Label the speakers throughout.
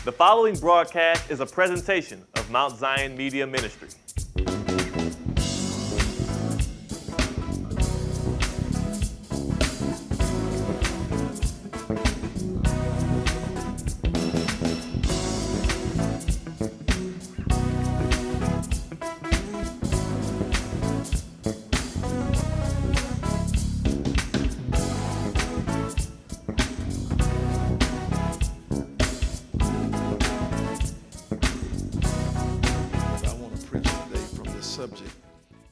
Speaker 1: The following broadcast is a presentation of Mount Zion Media Ministry.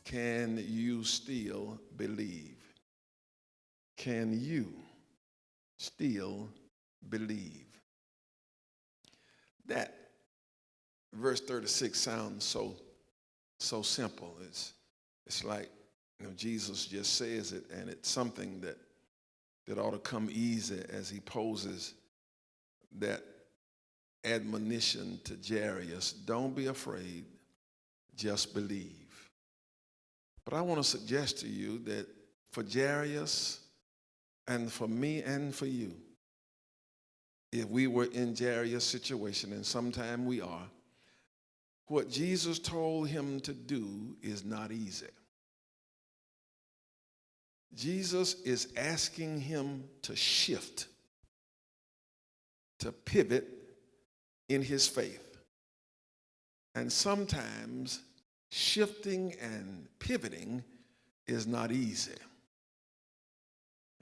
Speaker 2: Can you still believe? Can you still believe? That verse 36 sounds so simple. It's like, Jesus just says it, and it's something that ought to come easy as he poses that admonition to Jairus. Don't be afraid, just believe. But I want to suggest to you that for Jairus and for me and for you, if we were in Jairus' situation, and sometime we are, what Jesus told him to do is not easy. Jesus is asking him to shift, to pivot in his faith. And sometimes shifting and pivoting is not easy.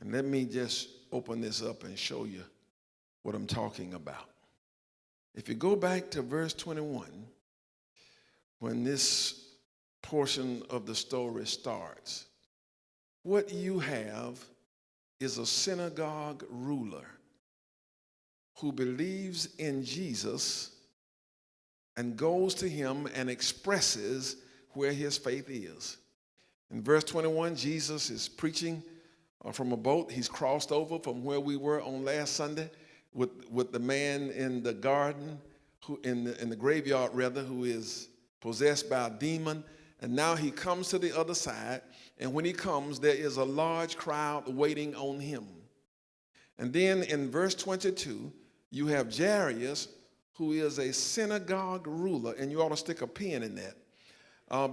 Speaker 2: And let me just open this up and show you what I'm talking about. If you go back to verse 21, when this portion of the story starts, what you have is a synagogue ruler who believes in Jesus and goes to him and expresses where his faith is. In verse 21, Jesus is preaching from a boat. He's crossed over from where we were on last Sunday with the man in the garden, who in the graveyard rather, who is possessed by a demon. And now he comes to the other side, and when he comes, there is a large crowd waiting on him. And then in verse 22, you have Jairus, who is a synagogue ruler, and you ought to stick a pin in that,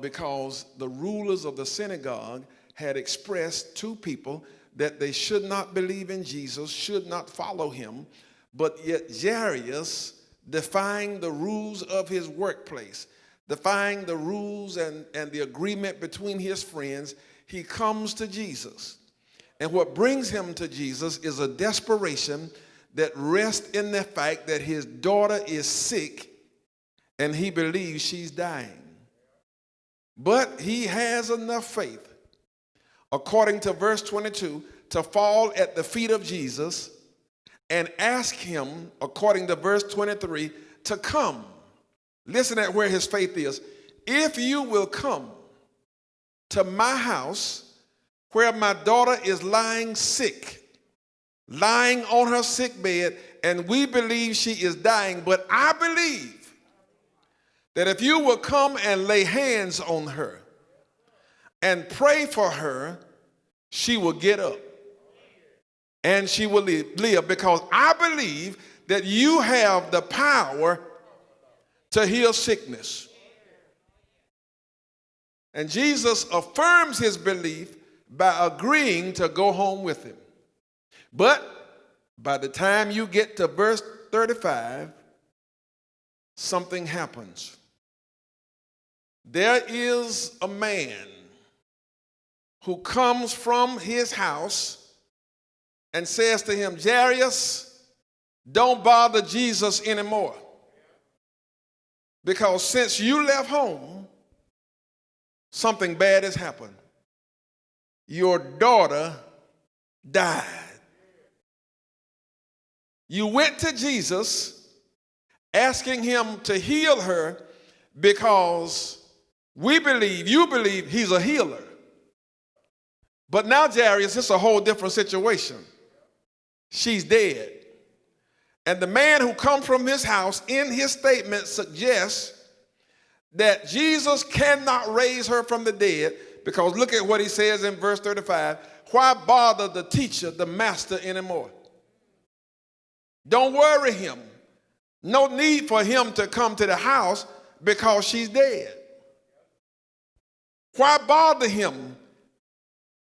Speaker 2: because the rulers of the synagogue had expressed to people that they should not believe in Jesus, should not follow him, but yet Jairus, defying the rules of his workplace, defying the rules and the agreement between his friends, he comes to Jesus. And what brings him to Jesus is a desperation that rests in the fact that his daughter is sick and he believes she's dying. But he has enough faith, according to verse 22, to fall at the feet of Jesus and ask him, according to verse 23, to come. Listen at where his faith is. If you will come to my house where my daughter is lying sick, lying on her sick bed, and we believe she is dying, but I believe that if you will come and lay hands on her and pray for her, she will get up and she will live, because I believe that you have the power to heal sickness. And Jesus affirms his belief by agreeing to go home with him. But by the time you get to verse 35, something happens. There is a man who comes from his house and says to him, Jairus, don't bother Jesus anymore, because since you left home, something bad has happened. Your daughter died. You went to Jesus asking him to heal her because you believe he's a healer. But now, Jairus, it's a whole different situation. She's dead. And the man who comes from his house in his statement suggests that Jesus cannot raise her from the dead, because look at what he says in verse 35. Why bother the teacher, the master, anymore? Don't worry him. No need for him to come to the house because she's dead. Why bother him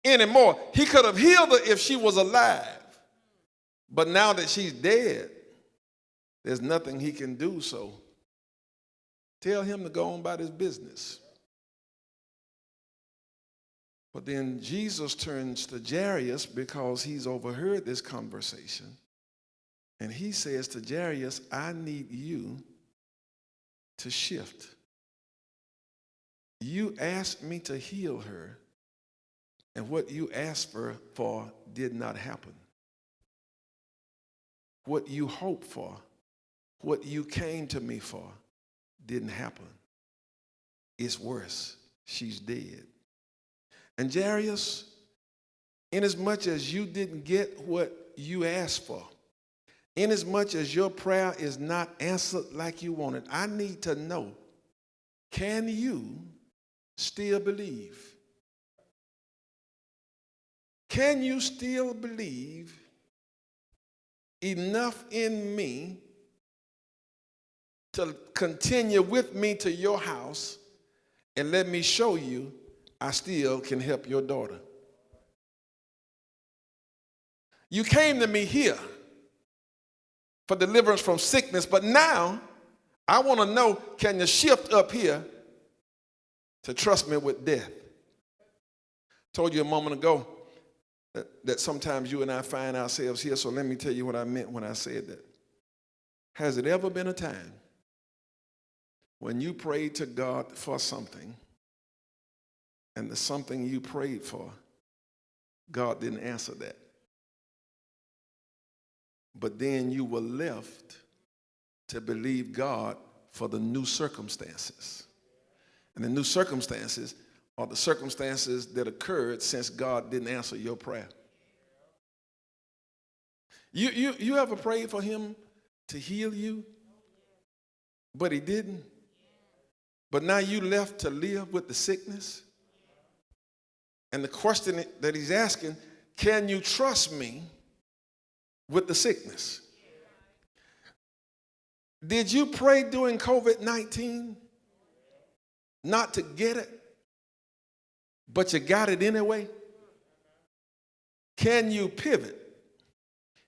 Speaker 2: anymore? He could have healed her if she was alive. But now that she's dead, there's nothing he can do, so tell him to go on about his business. But then Jesus turns to Jairus because he's overheard this conversation. And he says to Jairus, I need you to shift. You asked me to heal her, and what you asked for did not happen. What you hoped for, what you came to me for, didn't happen. It's worse. She's dead. And Jairus, inasmuch as you didn't get what you asked for, inasmuch as your prayer is not answered like you wanted, I need to know, can you still believe? Can you still believe enough in me to continue with me to your house and let me show you I still can help your daughter? You came to me here for deliverance from sickness, but now I want to know, can you shift up here to trust me with death? Told you a moment ago that sometimes you and I find ourselves here, so let me tell you what I meant when I said that. Has it ever been a time when you prayed to God for something, and the something you prayed for, God didn't answer that? But then you were left to believe God for the new circumstances. And the new circumstances are the circumstances that occurred since God didn't answer your prayer. You ever prayed for him to heal you, but he didn't? But now you left to live with the sickness? And the question that he's asking, can you trust me with the sickness? Did you pray during COVID-19 not to get it, but you got it anyway? Can you pivot?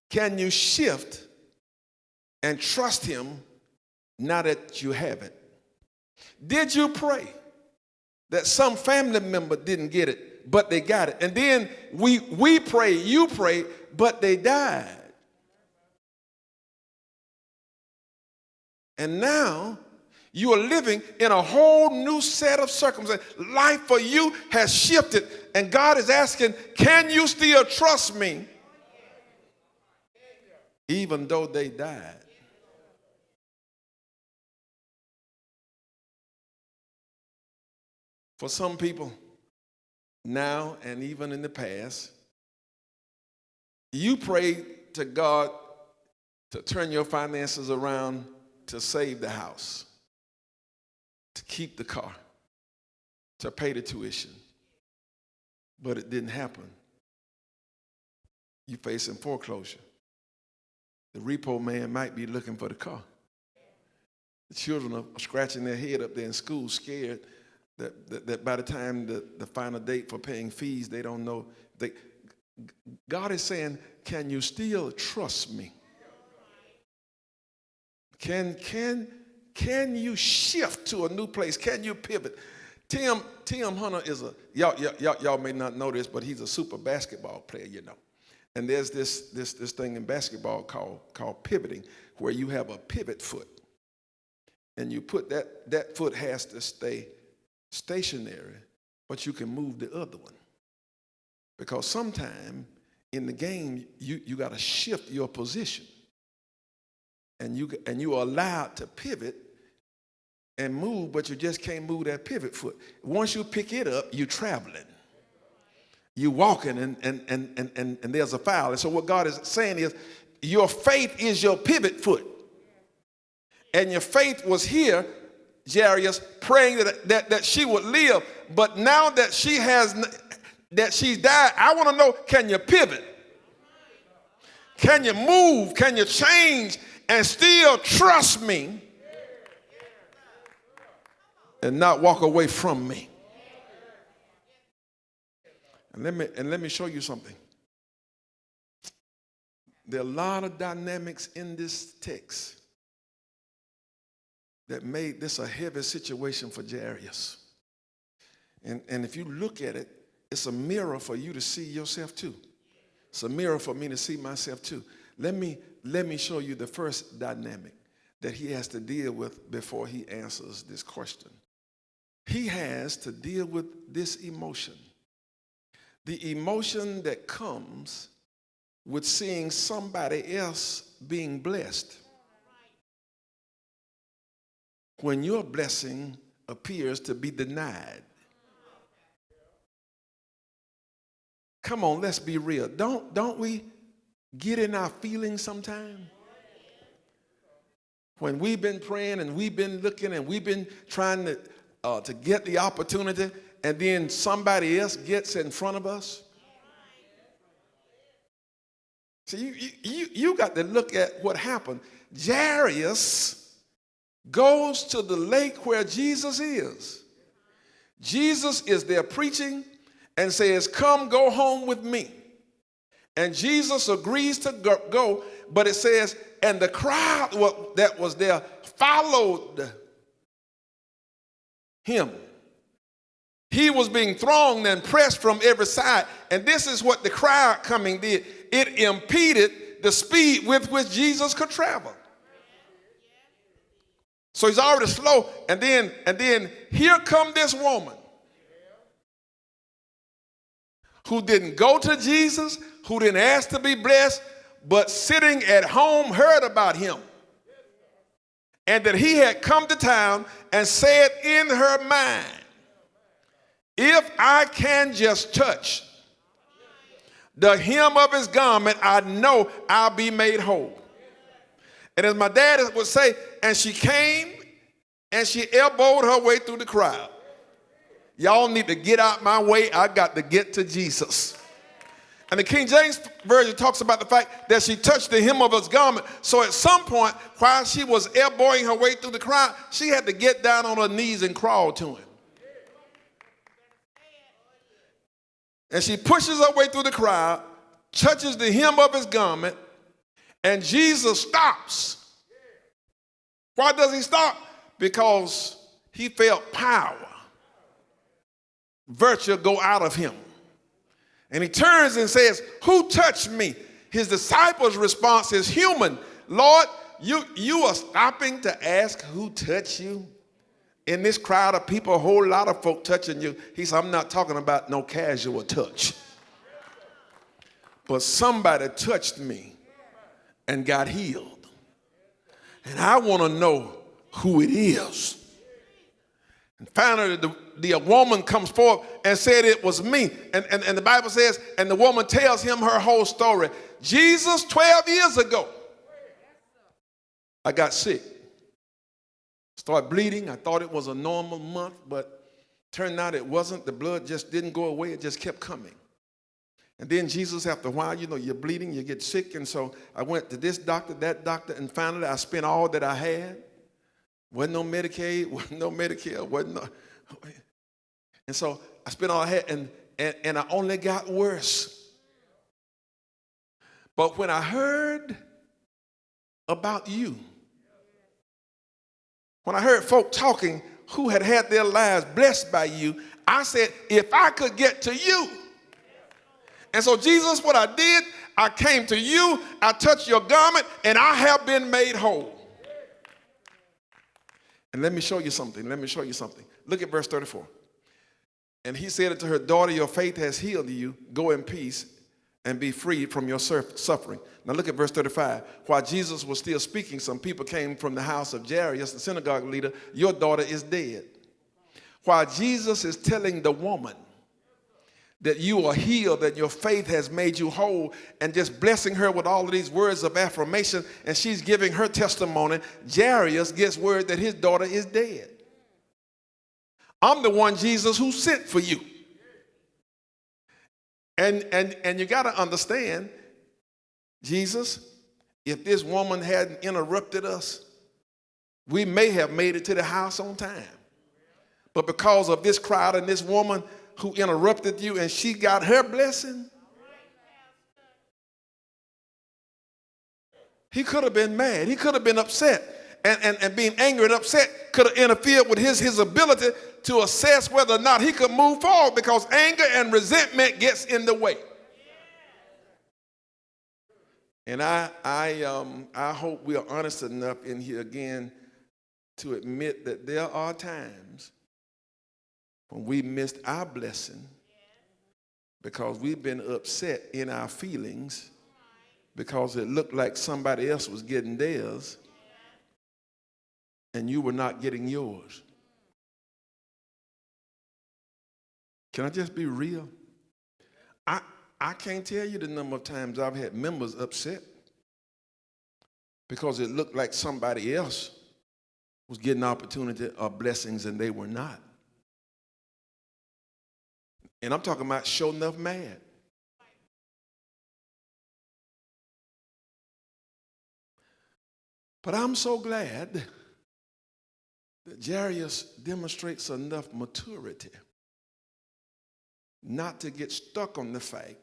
Speaker 2: Can you shift and trust him now that you have it? Did you pray that some family member didn't get it, but they got it? And then we pray, you pray, but they died. And now you are living in a whole new set of circumstances. Life for you has shifted, and God is asking, can you still trust me even though they died? For some people, now and even in the past, you prayed to God to turn your finances around to save the house, to keep the car, to pay the tuition. But it didn't happen. You're facing foreclosure. The repo man might be looking for the car. The children are scratching their head up there in school, scared that by the time the final date for paying fees, they don't know. God is saying, can you still trust me? Can you shift to a new place? Can you pivot? Tim Hunter is y'all may not know this, but he's a super basketball player, you know. And there's this thing in basketball called pivoting, where you have a pivot foot. And you put that foot has to stay stationary, but you can move the other one. Because sometime in the game, you got to shift your position. And you are allowed to pivot and move, but you just can't move that pivot foot. Once you pick it up, you're traveling. You're walking, and there's a foul. And so what God is saying is, your faith is your pivot foot. And your faith was here, Jairus, praying that she would live. But now that she's died, I want to know, can you pivot? Can you move? Can you change and still trust me and not walk away from me. And let me show you something. There are a lot of dynamics in this text that made this a heavy situation for Jairus. And if you look at it, it's a mirror for you to see yourself too. It's a mirror for me to see myself too. Let me show you the first dynamic that he has to deal with before he answers this question. He has to deal with this emotion. The emotion that comes with seeing somebody else being blessed when your blessing appears to be denied. Come on, let's be real. Don't we get in our feelings sometimes? When we've been praying and we've been looking and we've been trying to get the opportunity, and then somebody else gets in front of us. See, you got to look at what happened. Jairus goes to the lake where Jesus is. Jesus is there preaching and says, "Come, go home with me." And Jesus agrees to go, but it says, and the crowd that was there followed him. He was being thronged and pressed from every side. And this is what the crowd coming did. It impeded the speed with which Jesus could travel. So he's already slow. And then here come this woman who didn't go to Jesus, who didn't ask to be blessed, but sitting at home heard about him. And that he had come to town and said in her mind, if I can just touch the hem of his garment, I know I'll be made whole. And as my dad would say, and she came and she elbowed her way through the crowd. Y'all need to get out my way. I got to get to Jesus. And the King James Version talks about the fact that she touched the hem of his garment. So at some point, while she was elbowing her way through the crowd, she had to get down on her knees and crawl to him. And she pushes her way through the crowd, touches the hem of his garment, and Jesus stops. Why does he stop? Because he felt power, virtue go out of him. And he turns and says, who touched me? His disciples' response is human. Lord, you are stopping to ask who touched you? In this crowd of people, a whole lot of folk touching you. He said, I'm not talking about no casual touch. But somebody touched me and got healed. And I want to know who it is. And finally, the woman comes forth and said it was me. And the Bible says, and the woman tells him her whole story. Jesus, 12 years ago, I got sick. Started bleeding. I thought it was a normal month, but turned out it wasn't. The blood just didn't go away. It just kept coming. And then Jesus, after a while, you're bleeding, you get sick. And so I went to this doctor, that doctor, and finally I spent all that I had. Wasn't no Medicaid, wasn't no Medicare, wasn't no. And so I spent all I had, and I only got worse. But when I heard about you, when I heard folk talking who had had their lives blessed by you, I said, if I could get to you. And so Jesus, what I did, I came to you, I touched your garment, and I have been made whole. And let me show you something. Look at verse 34. And he said to her, daughter, your faith has healed you. Go in peace and be freed from your suffering. Now look at verse 35. While Jesus was still speaking, some people came from the house of Jairus, the synagogue leader. Your daughter is dead. While Jesus is telling the woman that you are healed, that your faith has made you whole, and just blessing her with all of these words of affirmation, and she's giving her testimony, Jairus gets word that his daughter is dead. I'm the one, Jesus, who sent for you. And you got to understand, Jesus, if this woman hadn't interrupted us, we may have made it to the house on time. But because of this crowd and this woman who interrupted you and she got her blessing, he could have been mad. He could have been upset. And being angry and upset could have interfered with his ability to assess whether or not he could move forward, because anger and resentment gets in the way. And I hope we are honest enough in here again to admit that there are times when we missed our blessing because we've been upset in our feelings because it looked like somebody else was getting theirs and you were not getting yours. Can I just be real? I can't tell you the number of times I've had members upset because it looked like somebody else was getting opportunity or blessings and they were not. And I'm talking about sure enough mad. But I'm so glad that Jairus demonstrates enough maturity not to get stuck on the fact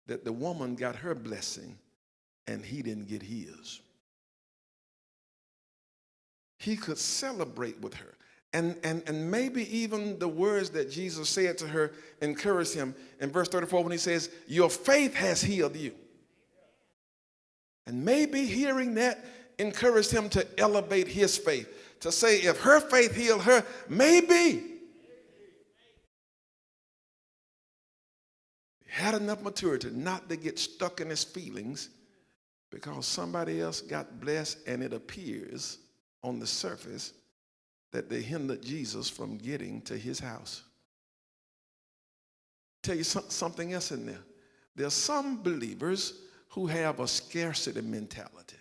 Speaker 2: that the woman got her blessing and he didn't get his. He could celebrate with her. And maybe even the words that Jesus said to her encouraged him. In verse 34, when he says, your faith has healed you. And maybe hearing that encouraged him to elevate his faith. To say if her faith healed her, maybe he had enough maturity not to get stuck in his feelings because somebody else got blessed and it appears on the surface that they hindered Jesus from getting to his house. Tell you something else in there. There are some believers who have a scarcity mentality.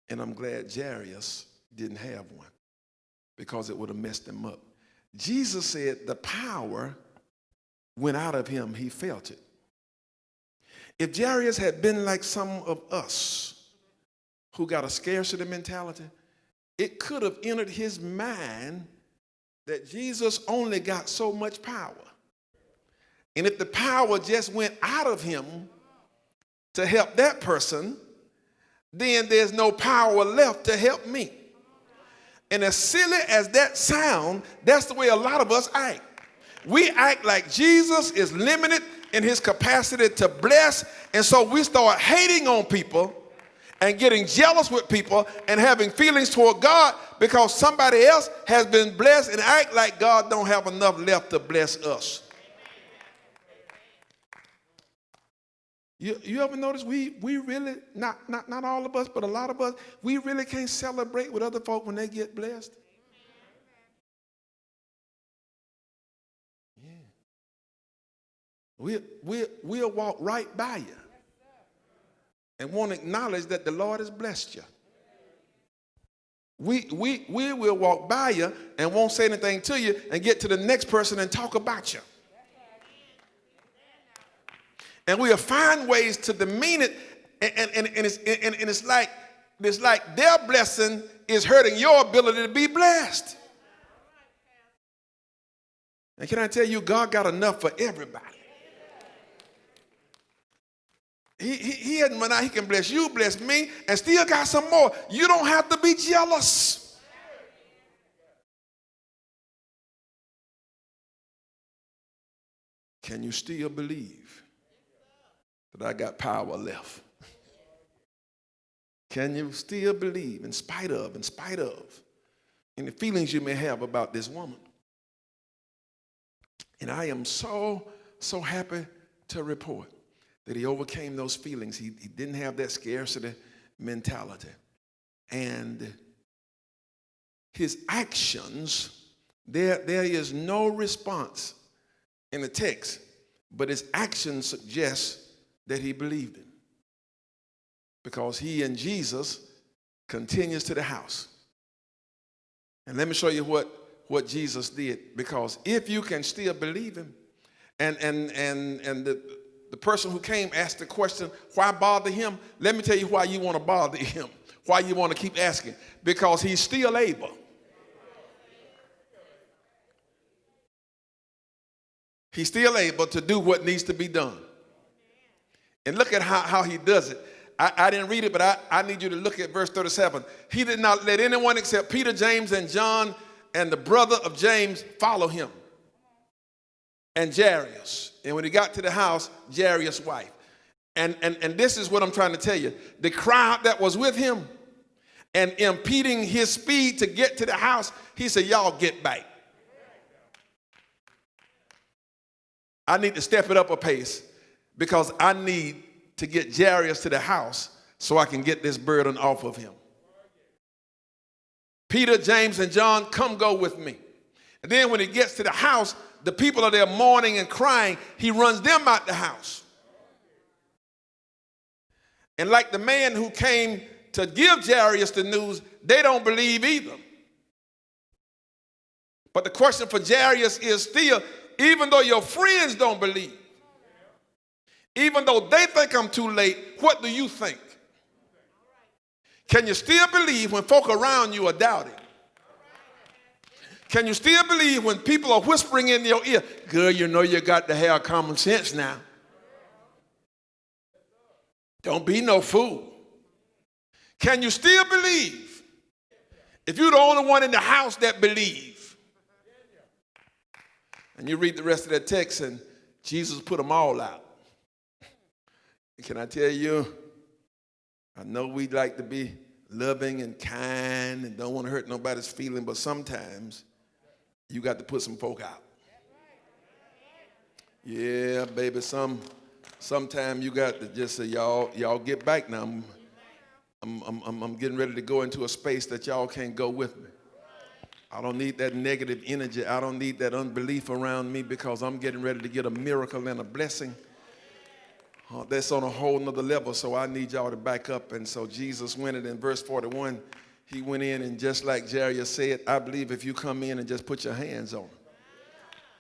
Speaker 2: And I'm glad Jairus didn't have one because it would have messed him up. Jesus said the power went out of him. He felt it. If Jairus had been like some of us who got a scarcity mentality, it could have entered his mind that Jesus only got so much power. And if the power just went out of him to help that person, then there's no power left to help me. And as silly as that sounds, that's the way a lot of us act. We act like Jesus is limited in his capacity to bless, and so we start hating on people and getting jealous with people and having feelings toward God because somebody else has been blessed and act like God don't have enough left to bless us. You ever notice we really, not all of us, but a lot of us, we really can't celebrate with other folk when they get blessed? Yeah. We'll walk right by you and won't acknowledge that the Lord has blessed you. We will walk by you and won't say anything to you and get to the next person and talk about you. And we'll find ways to demean it, and it's like their blessing is hurting your ability to be blessed. And can I tell you, God got enough for everybody. He hadn't run out. He can bless you, bless me, and still got some more. You don't have to be jealous. Can you still believe that I got power left? Can you still believe in spite of any feelings you may have about this woman? And I am so happy to report that he overcame those feelings. He didn't have that scarcity mentality. And his actions, there is no response in the text, but his actions suggest that he believed him, because he and Jesus continues to the house. And let me show you what Jesus did, because if you can still believe him, and the the person who came asked the question, why bother him? Let me tell you why you want to bother him, why you want to keep asking. Because he's still able. He's still able to do what needs to be done. And look at how he does it. I didn't read it, but I need you to look at verse 37. He did not let anyone except Peter, James, and John, and the brother of James follow him, and Jairus. And when he got to the house, Jairus' wife. And this is what I'm trying to tell you. The crowd that was with him and impeding his speed to get to the house, he said, y'all get back. I need to step it up a pace because I need to get Jairus to the house so I can get this burden off of him. Peter, James, and John, come go with me. And then when he gets to the house, the people are there mourning and crying. He runs them out the house. And like the man who came to give Jairus the news, they don't believe either. But the question for Jairus is still, even though your friends don't believe, even though they think I'm too late, what do you think? Can you still believe when folk around you are doubting? Can you still believe when people are whispering in your ear, girl, you know you got to have common sense now. Don't be no fool. Can you still believe if you're the only one in the house that believes? And you read the rest of that text and Jesus put them all out. Can I tell you, I know we like to be loving and kind and don't want to hurt nobody's feeling, but sometimes you got to put some folk out. Yeah, baby, sometimes you got to just say, y'all get back now. I'm getting ready to go into a space that y'all can't go with me. I don't need that negative energy. I don't need that unbelief around me because I'm getting ready to get a miracle and a blessing. That's on a whole nother level, so I need y'all to back up. And so Jesus went in verse 41. He went in, and just like Jairus said, I believe if you come in and just put your hands on her,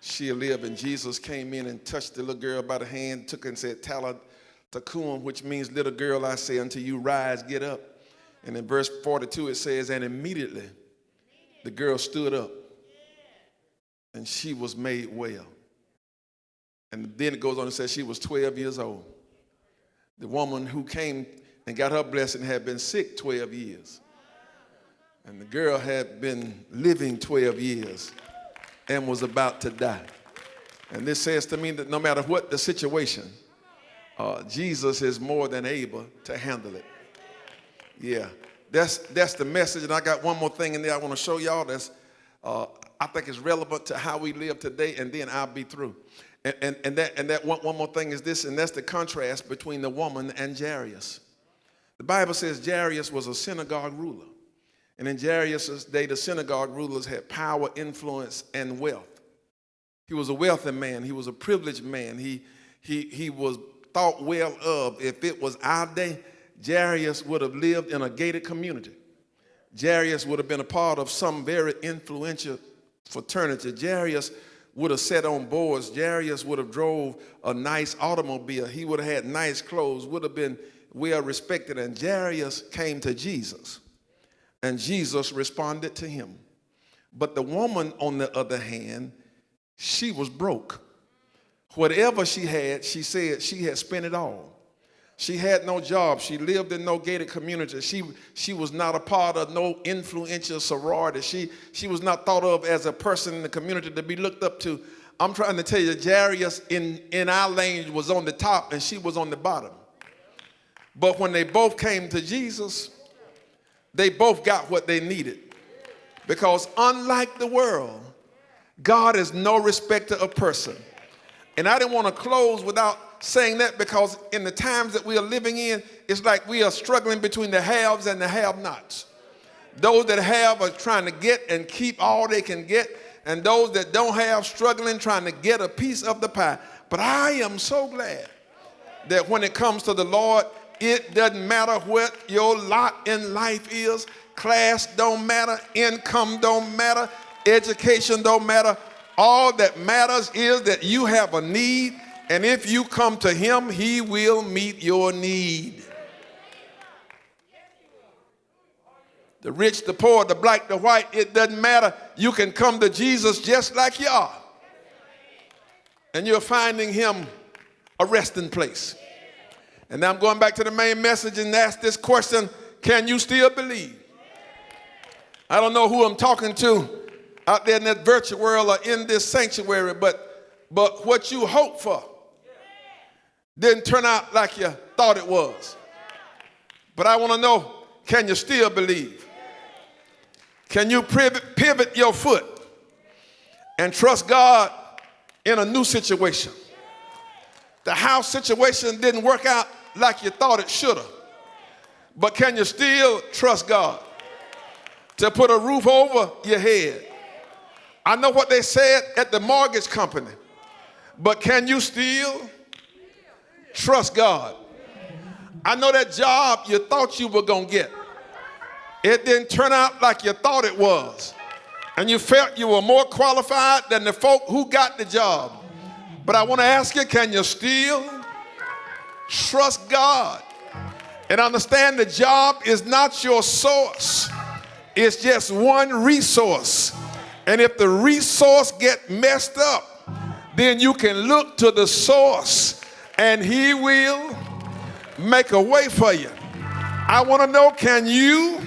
Speaker 2: she'll live. And Jesus came in and touched the little girl by the hand, took her and said, Tala Takum, which means, little girl, I say unto you, rise, get up. And in verse 42 it says, and immediately the girl stood up and she was made well. And then it goes on and says she was 12 years old. The woman who came and got her blessing had been sick 12 years. And the girl had been living 12 years and was about to die. And this says to me that no matter what the situation, Jesus is more than able to handle it. Yeah, that's the message. And I got one more thing in there I want to show y'all that's I think is relevant to how we live today, and then I'll be through. And that one more thing is this, and that's the contrast between the woman and Jairus. The Bible says Jairus was a synagogue ruler. And in Jairus' day, the synagogue rulers had power, influence, and wealth. He was a wealthy man. He was a privileged man. He was thought well of. If it was our day, Jairus would have lived in a gated community. Jairus would have been a part of some very influential fraternity. Jairus would have sat on boards. Jairus would have drove a nice automobile. He would have had nice clothes, would have been well respected. And Jairus came to Jesus, and Jesus responded to him. But the woman, on the other hand, she was broke. Whatever she had, she said she had spent it all. She had no job. She lived in no gated community. She was not a part of no influential sorority. She was not thought of as a person in the community to be looked up to. I'm trying to tell you, Jairus in our language was on the top and she was on the bottom. But when they both came to Jesus, they both got what they needed. Because unlike the world, God is no respecter of person. And I didn't want to close without saying that, because in the times that we are living in, it's like we are struggling between the haves and the have-nots. Those that have are trying to get and keep all they can get, and those that don't have struggling trying to get a piece of the pie. But I am so glad that when it comes to the Lord, it doesn't matter what your lot in life is. Class don't matter, income don't matter, education don't matter. All that matters is that you have a need And if you come to him, he will meet your need. The rich, the poor, the black, the white, it doesn't matter. You can come to Jesus just like you are. And you're finding him a resting place. And now I'm going back to the main message and ask this question: can you still believe? I don't know who I'm talking to out there in that virtual world or in this sanctuary, but what you hoped for didn't turn out like you thought it was. But I want to know, can you still believe? Can you pivot your foot and trust God in a new situation? The house situation didn't work out like you thought it should have. But can you still trust God to put a roof over your head? I know what they said at the mortgage company, but can you still trust God? I know that job you thought you were going to get, it didn't turn out like you thought it was. And you felt you were more qualified than the folk who got the job. But I want to ask you, can you still trust God? And understand the job is not your source. It's just one resource. And if the resource get messed up, then you can look to the source and he will make a way for you. I want to know, can you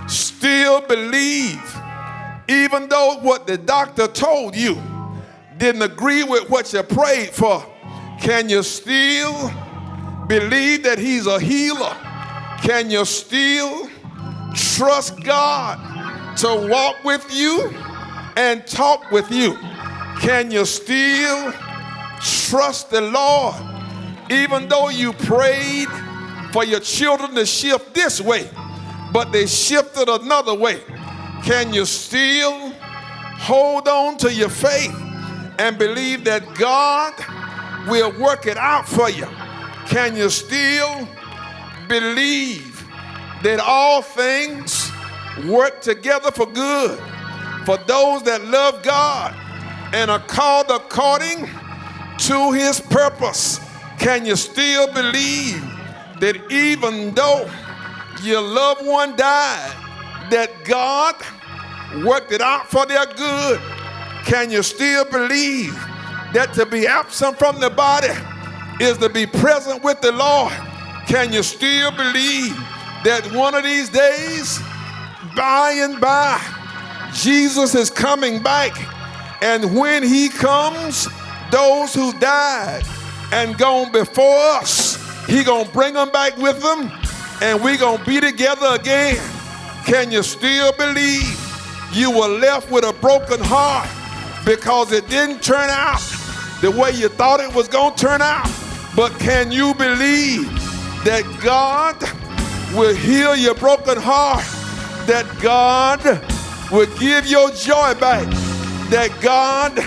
Speaker 2: still believe even though what the doctor told you didn't agree with what you prayed for? Can you still believe that he's a healer? Can you still trust God to walk with you and talk with you? Can you still trust the Lord even though you prayed for your children to shift this way, but they shifted another way? Can you still hold on to your faith and believe that God will work it out for you? Can you still believe that all things work together for good for those that love God and are called according to his purpose? Can you still believe that even though your loved one died, that God worked it out for their good? Can you still believe that to be absent from the body is to be present with the Lord? Can you still believe that one of these days, by and by, Jesus is coming back, and when he comes, those who died and gone before us, he gonna bring them back with them, and we gonna be together again? Can you still believe you were left with a broken heart because it didn't turn out the way you thought it was gonna turn out? But can you believe that God will heal your broken heart, that God will give your joy back, that God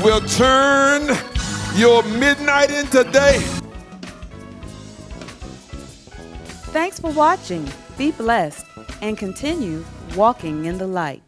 Speaker 2: will turn your midnight into day?
Speaker 3: Thanks for watching. Be blessed and continue walking in the light.